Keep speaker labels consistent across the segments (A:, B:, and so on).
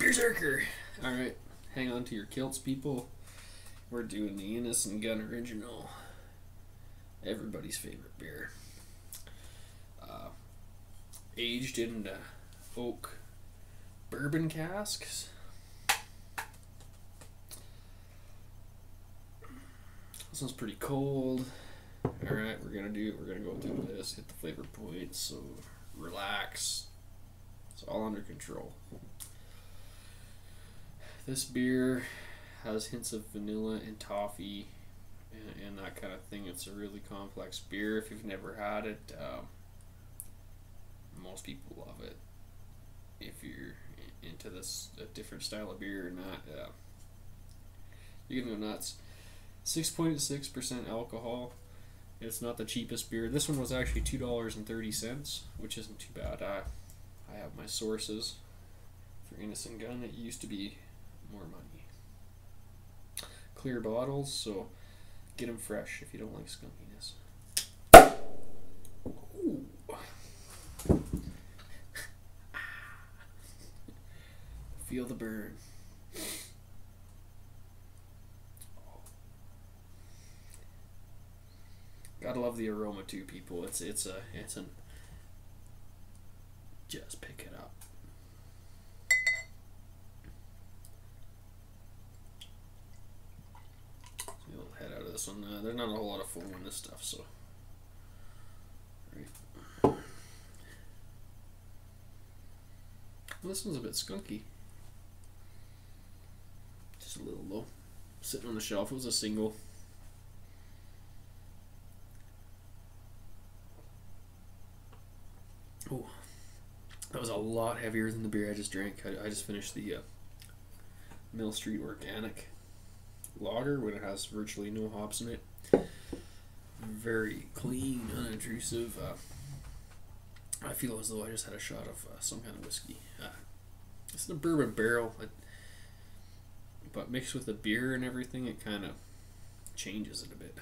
A: Berserker! Alright, hang on to your kilts, people. We're doing the Innocent Gun Original. Everybody's favorite beer. Aged in oak bourbon casks. This one's pretty cold. Alright, we're gonna go through this, hit the flavor points, so relax. It's all under control. This beer has hints of vanilla and toffee and that kind of thing. It's a really complex beer. If you've never had it, most people love it. If you're into this a different style of beer or not, you're gonna go nuts. 6.6% alcohol. It's not the cheapest beer. This one was actually $2.30, which isn't too bad. I have my sources for Innocent Gun. It used to be more money. Clear bottles, so get them fresh if you don't like skunkiness. Ooh. Feel the burn. Gotta love the aroma too, people. It's an just pick it up. A little head out of this one. There's not a whole lot of foam in this stuff, so. Right. Well, this one's a bit skunky. Just a little low. Sitting on the shelf. It was a single. Oh, that was a lot heavier than the beer I just drank. I just finished the Mill Street Organic Lager when it has virtually no hops in it. Very clean, unintrusive. I feel as though I just had a shot of some kind of whiskey. It's in a bourbon barrel, but mixed with the beer and everything, it kind of changes it a bit.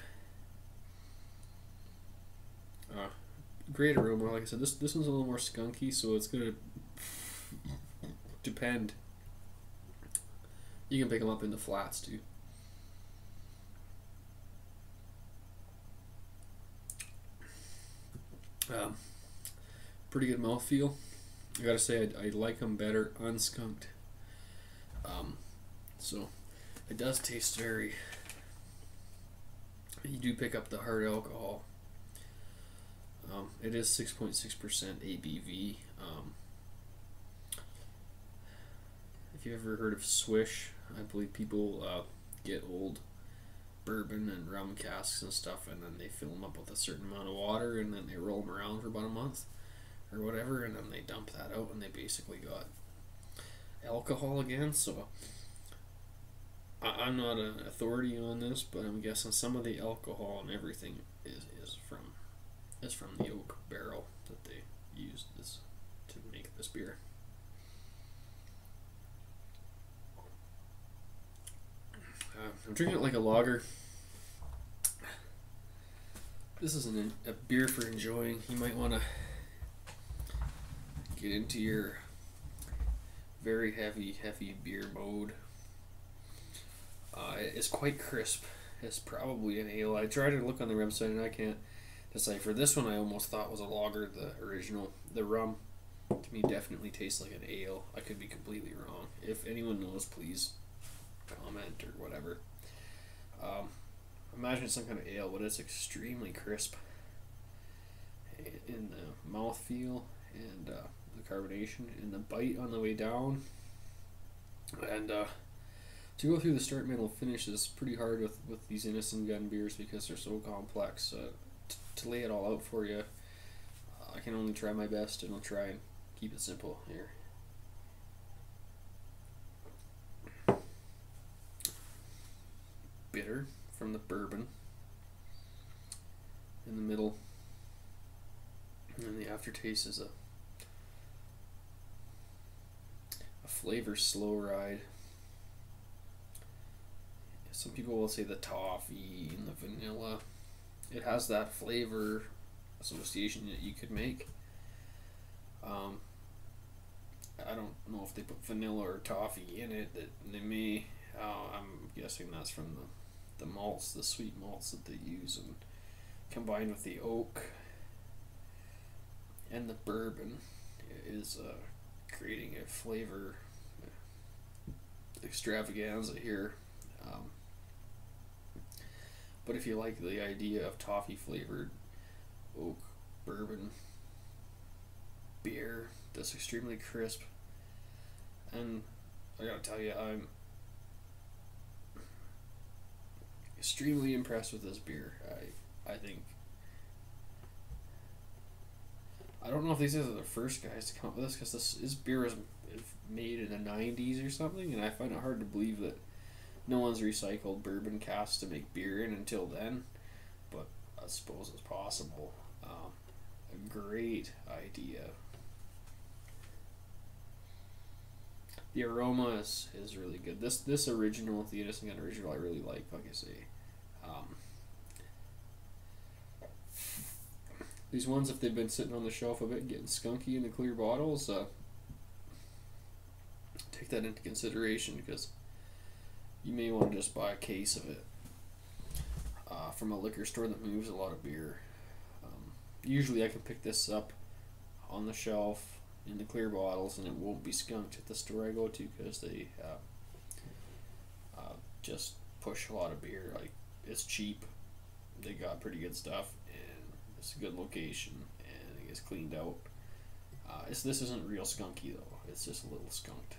A: Great aroma, like I said. This one's a little more skunky, so it's gonna depend. You can pick them up in the flats too. Pretty good mouthfeel. I gotta say, I like them better unskunked. So it does taste very. You do pick up the hard alcohol. It is 6.6% ABV. If you've ever heard of Swish, I believe people get old bourbon and rum casks and stuff, and then they fill them up with a certain amount of water, and then they roll them around for about a month or whatever, and then they dump that out, and they basically got alcohol again. So I'm not an authority on this, but I'm guessing some of the alcohol and everything is from the oak barrel that they used this to make this beer. I'm drinking it like a lager. This isn't a beer for enjoying. You might want to get into your very heavy beer mode. It's quite crisp. It's probably an ale. I tried to look on the website and I can't decipher. This one I almost thought was a lager, the original. The rum, to me, definitely tastes like an ale. I could be completely wrong. If anyone knows, please comment or whatever. Imagine some kind of ale, but it's extremely crisp in the mouthfeel and the carbonation and the bite on the way down. And to go through the start, middle, finish is pretty hard with these Innocent Gun beers because they're so complex. To lay it all out for you, I can only try my best, and I'll try and keep it simple here. Bitter from the bourbon in the middle, and then the aftertaste is a flavor slow ride. Some people will say the toffee and the vanilla. It has that flavor association that you could make. I don't know if they put vanilla or toffee in it. That they may. I'm guessing that's from the malts, the sweet malts that they use, and combined with the oak and the bourbon is creating a flavor extravaganza here. But if you like the idea of toffee flavored oak bourbon beer that's extremely crisp, and I gotta tell you, I'm extremely impressed with this beer. I think, I don't know if these are the first guys to come up with this, because this beer was made in the 90s or something, and I find it hard to believe that no one's recycled bourbon casks to make beer in until then, but I suppose it's possible. A great idea. The aroma is really good. This original, the Innocent Gun original, I really like I say. These ones, if they've been sitting on the shelf a bit, getting skunky in the clear bottles, take that into consideration, because you may want to just buy a case of it from a liquor store that moves a lot of beer. Usually I can pick this up on the shelf in the clear bottles, and it won't be skunked at the store I go to, because they just push a lot of beer. Like, it's cheap, they got pretty good stuff, and it's a good location, and it gets cleaned out. This isn't real skunky though, it's just a little skunked.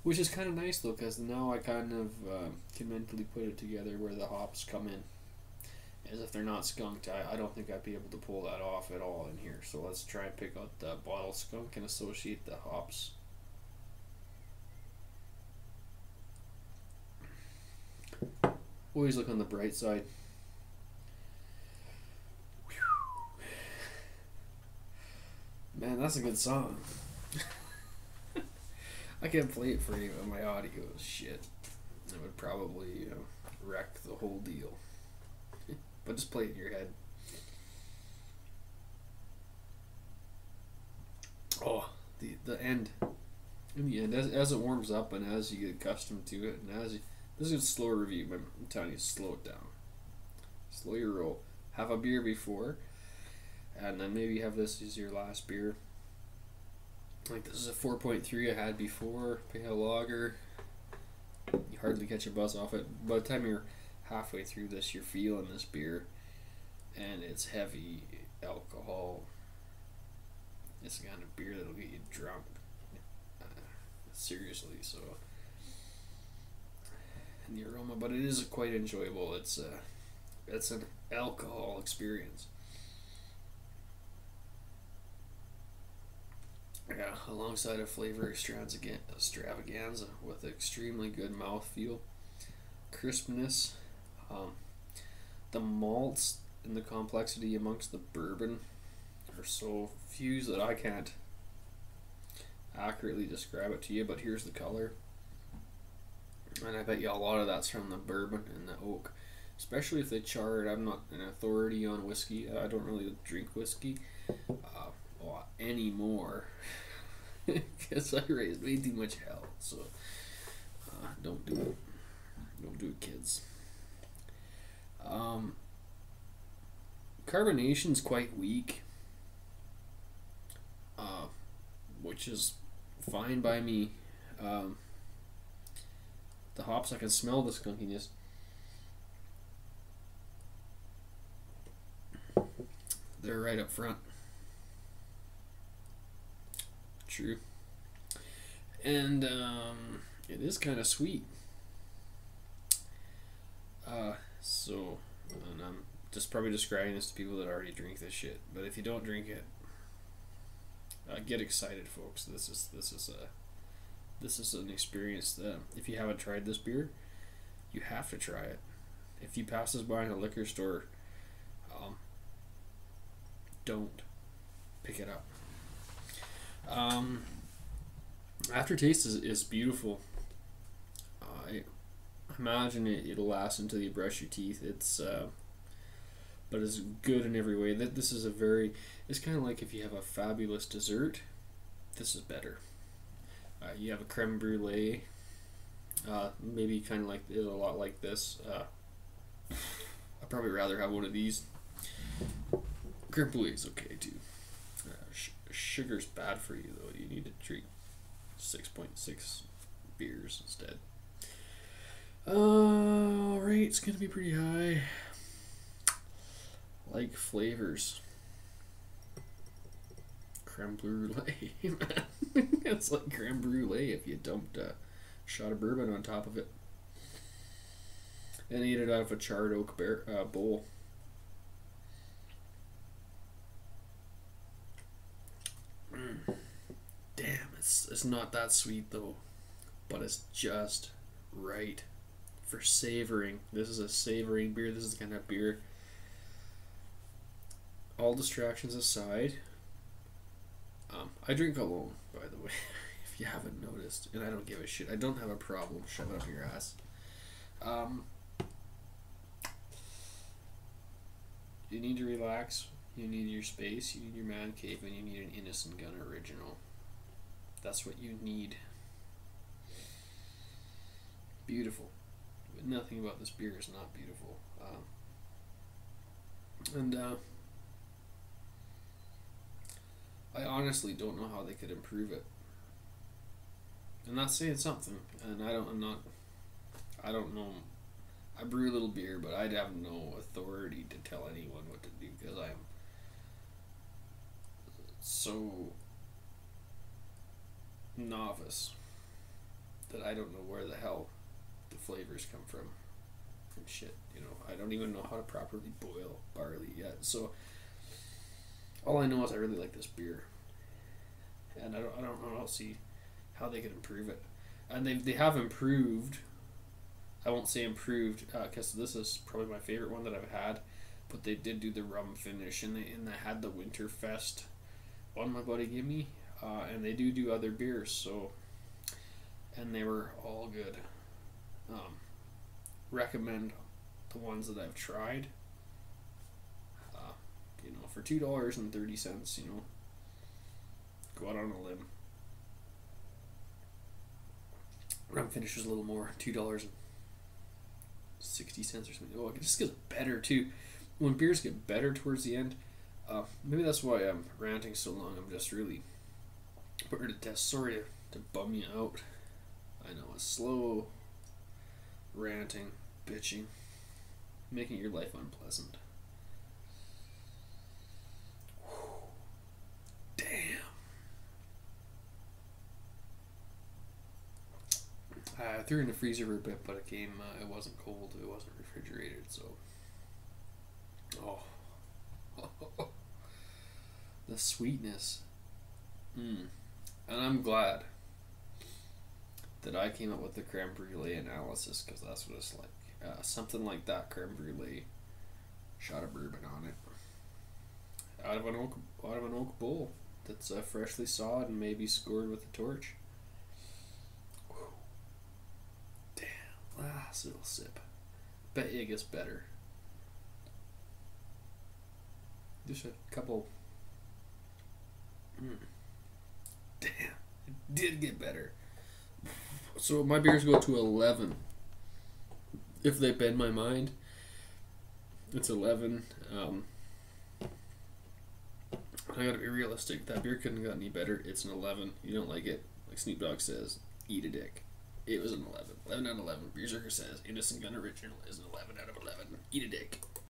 A: Which is kind of nice though, because now I kind of can mentally put it together where the hops come in. As if they're not skunked, I don't think I'd be able to pull that off at all in here. So let's try and pick out the bottle skunk and associate the hops. Always look on the bright side. Man, that's a good song. I can't play it for you, but my audio is shit. It would probably wreck the whole deal. But just play it in your head. Oh, the end. In the end, as it warms up and as you get accustomed to it, and as you, this is a slow review, but I'm telling you, slow it down. Slow your roll. Have a beer before, and then maybe have this as your last beer. Like, this is a 4.3 I had before, pale lager. You hardly catch a buzz off it. By the time you're halfway through this, you're feeling this beer, and it's heavy alcohol. It's the kind of beer that'll get you drunk, seriously. So, and the aroma, but it is quite enjoyable. It's an alcohol experience. Yeah, alongside a flavor extravaganza with extremely good mouthfeel, crispness. The malts and the complexity amongst the bourbon are so fused that I can't accurately describe it to you, but here's the color. And I bet you a lot of that's from the bourbon and the oak, especially if they char it. I'm not an authority on whiskey. I don't really drink whiskey anymore, because I raised way too much hell. So don't do it. Don't do it, kids. Carbonation's quite weak, which is fine by me. The hops, I can smell the skunkiness. They're right up front. True. And it is kind of sweet. And I'm just probably describing this to people that already drink this shit. But if you don't drink it, get excited, folks. This is an experience that, if you haven't tried this beer, you have to try it. If you pass this by in a liquor store, don't pick it up. Aftertaste is beautiful. I imagine it'll last until you brush your teeth. But it's good in every way. That this is it's kind of like if you have a fabulous dessert this is better. You have a creme brulee, maybe kind of like a lot like this. I'd probably rather have one of these. Creme brulee is okay too. Sugar's bad for you though. You need to drink 6.6 beers instead. Rate's gonna be pretty high. Like flavors. Creme brulee, man. It's like creme brulee if you dumped a shot of bourbon on top of it and ate it out of a charred oak bowl. Damn, it's not that sweet though, but it's just right for savoring. This is a savoring beer. This is the kind of beer, all distractions aside. I drink alone, by the way, if you haven't noticed, and I don't give a shit. I don't have a problem. Shove it up your ass. You need to relax. You need your space. You need your man cave, and you need an Innocent Gun original. That's what you need. Beautiful. But nothing about this beer is not beautiful. I honestly don't know how they could improve it. I'm not saying something, and I don't know. I brew a little beer, but I'd have no authority to tell anyone what to do because I'm so novice that I don't know where the hell the flavors come from and shit. You know, I don't even know how to properly boil barley yet. So all I know is I really like this beer, and I don't know how they could improve it, and they have improved. I won't say improved because this is probably my favorite one that I've had, but they did do the rum finish, and they had the Winterfest one my buddy gave me, and they do other beers, so, and they were all good. Recommend the ones that I've tried. You know, for $2.30, you know, go out on a limb. Rum finish was a little more, $2.60 or something. Oh, it just gets better too. When beers get better towards the end, maybe that's why I'm ranting so long. I'm just really putting it to test. Sorry to bum you out. I know, it's slow ranting, bitching, making your life unpleasant. I threw it in the freezer for a bit, but it wasn't cold, it wasn't refrigerated, so. Oh. The sweetness. And I'm glad that I came up with the creme brulee analysis, because that's what it's like. Something like that, creme brulee, shot of bourbon on it. Out of an oak bowl that's freshly sawed and maybe scored with a torch. Last little sip. Bet you it gets better. Just a couple. Damn, it did get better. So my beers go to 11. If they bend my mind, it's 11. I gotta be realistic. That beer couldn't have got any better. It's an 11. You don't like it, like Snoop Dogg says, eat a dick. It was an 11. 11 out of 11. Beer Zerker says Innocent Gun Original is an 11 out of 11. Eat a dick.